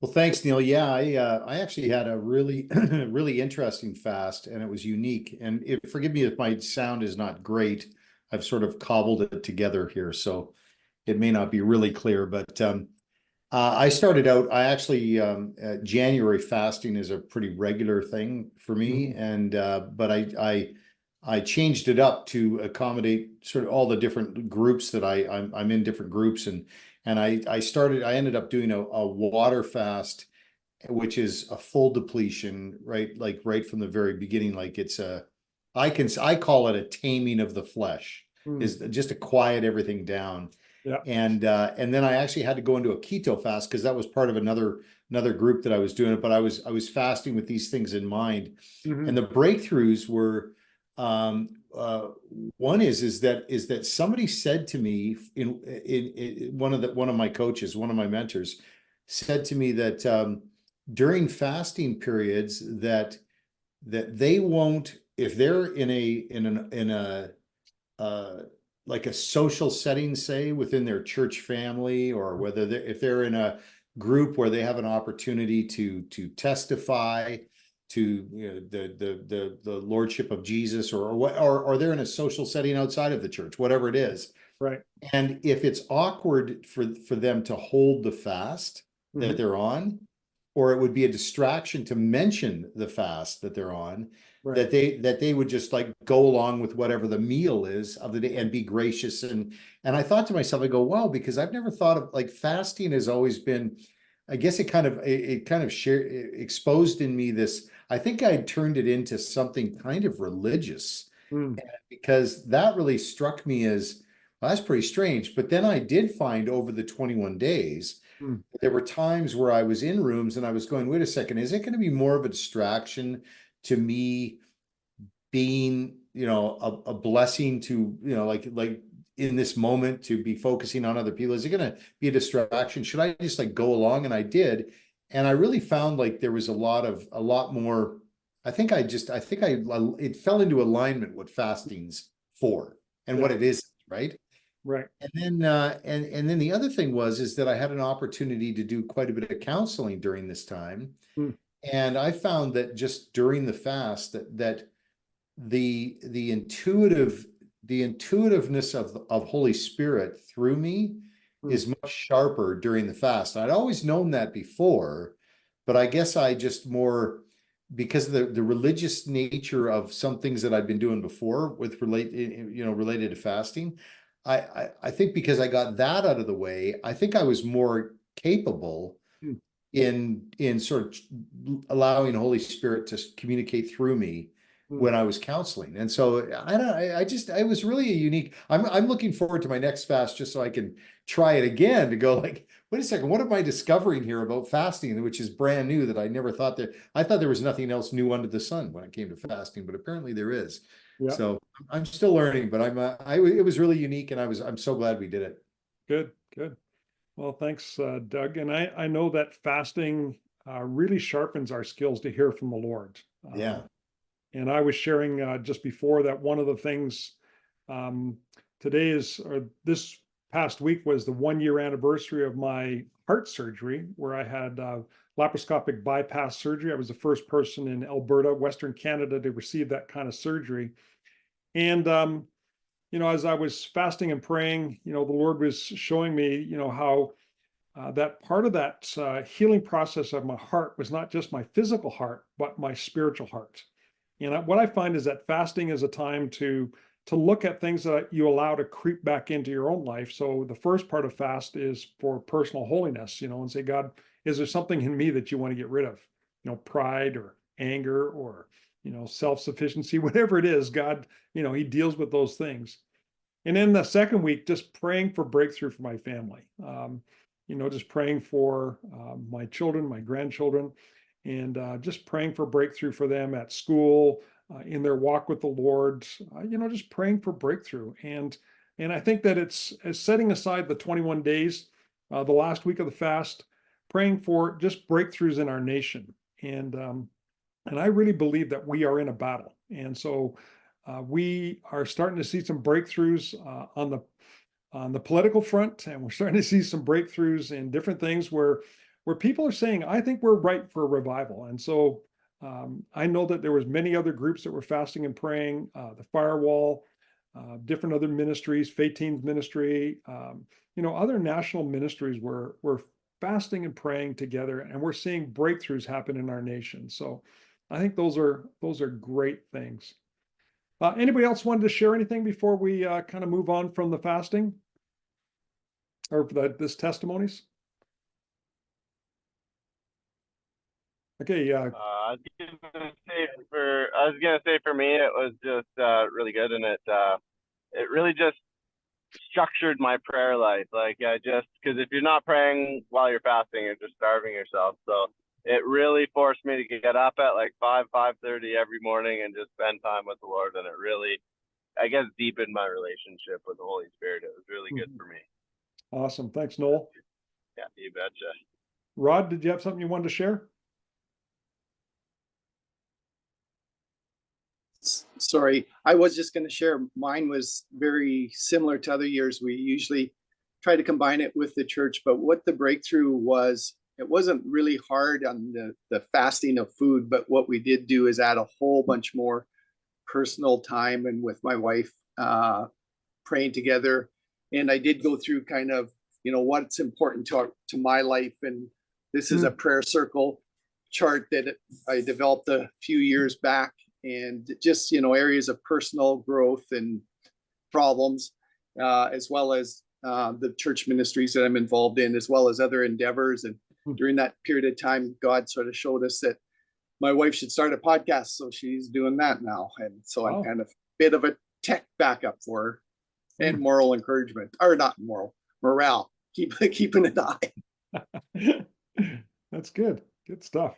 Well, thanks, Neil. Yeah, I actually had a really really interesting fast, and it was unique. And forgive me if my sound is not great. I've sort of cobbled it together here, so it may not be really clear. But I started out. I actually January fasting is a pretty regular thing for me, Mhm. and but I changed it up to accommodate sort of all the different groups that I'm in different groups, and I ended up doing a water fast, which is a full depletion, right? Like right from the very beginning. Like I call it a taming of the flesh, Mm. is just to quiet everything down. Yeah. And then I actually had to go into a keto fast because that was part of another group that I was doing it, but I was fasting with these things in mind. And Hmm. the breakthroughs were um one is that somebody said to me in one of my coaches, one of my mentors said to me that during fasting periods that they won't, if they're in a uh, like a social setting, say within their church family, or whether if they're in a group where they have an opportunity to testify to, the lordship of Jesus, or what, or they're in a social setting outside of the church, whatever it is. Right. And if it's awkward for them to hold the fast that Hmm. they're on, or it would be a distraction to mention the fast that they're on, Right. that they would just like go along with whatever the meal is of the day and be gracious. And I thought to myself, I go, wow, because I've never thought of, like, fasting has always been, I guess it kind of exposed in me this. I think I turned it into something kind of religious, Mm. because that really struck me as, well, that's pretty strange. But then I did find over the 21 days, Mm. there were times where I was in rooms and I was going, wait a second, is it going to be more of a distraction to me being, a blessing to, like in this moment, to be focusing on other people? Is it going to be a distraction? Should I just like go along? And I did. And I really found like there was a lot more. It fell into alignment what fasting's for and Yeah. what it is, right? Right. And then the other thing is that I had an opportunity to do quite a bit of counseling during this time. Mm. And I found that just during the fast, that the intuitiveness of Holy Spirit through me Mm. is much sharper during the fast. I'd always known that before, but I guess I just more, because of the religious nature of some things that I'd been doing before related to fasting. I think because I got that out of the way, I think I was more capable Mm. in sort of allowing Holy Spirit to communicate through me Mm. when I was counseling. And so I don't I just I was really a unique. I'm looking forward to my next fast just so I can try it again, to go like, wait a second, what am I discovering here about fasting, which is brand new, that I never thought that I thought there was nothing else new under the sun when it came to fasting, but apparently there is. Yeah. So I'm still learning, but it was really unique, and I'm so glad we did it. Good. Good. Well, thanks, Doug. And I know that fasting really sharpens our skills to hear from the Lord. Yeah. And I was sharing just before that one of the things um, today is, or this past week was the 1 year anniversary of my heart surgery, where I had laparoscopic bypass surgery. I was the first person in Alberta, Western Canada, to receive that kind of surgery. And as I was fasting and praying, the Lord was showing me, how that part of that healing process of my heart was not just my physical heart, but my spiritual heart. And what I find is that fasting is a time to look at things that you allow to creep back into your own life. So the first part of fast is for personal holiness, and say, God, is there something in me that you want to get rid of? Pride or anger or self-sufficiency, whatever it is. God, He deals with those things. And then the second week, just praying for breakthrough for my family. Just praying for my children, my grandchildren, and just praying for breakthrough for them at school, in their walk with the Lord. Just praying for breakthrough. And I think that it's setting aside the 21 days, the last week of the fast, praying for just breakthroughs in our nation. And I really believe that we are in a battle. And so we are starting to see some breakthroughs on the political front, and we're starting to see some breakthroughs in different things where where people are saying, I think we're ripe for a revival. And so I know that there was many other groups that were fasting and praying, the Firewall, different other ministries, Teens ministry, other national ministries were fasting and praying together, and we're seeing breakthroughs happen in our nation. So I think those are great things. Anybody else wanted to share anything before we kind of move on from the fasting or this testimonies? Okay, I was gonna say for me, it was just really good, and it really just structured my prayer life. Like because if you're not praying while you're fasting, you're just starving yourself. So it really forced me to get up at like 5:30 every morning and just spend time with the Lord, and it really, I guess, deepened my relationship with the Holy Spirit. It was really good for me. Awesome. Thanks, Noel. Yeah, you betcha. Rod, did you have something you wanted to share? Sorry, I was just going to share. Mine was very similar to other years. We usually try to combine it with the church, but what the breakthrough was, it wasn't really hard on the fasting of food, but what we did do is add a whole bunch more personal time and with my wife praying together. And I did go through kind of, what's important to my life. And this is a prayer circle chart that I developed a few years back, and just, areas of personal growth and problems, as well as the church ministries that I'm involved in, as well as other endeavors. And during that period of time, God sort of showed us that my wife should start a podcast. So she's doing that now. And so I'm kind of a bit of a tech backup for her, and moral encouragement, or not morale, keeping it high. That's good. Good stuff.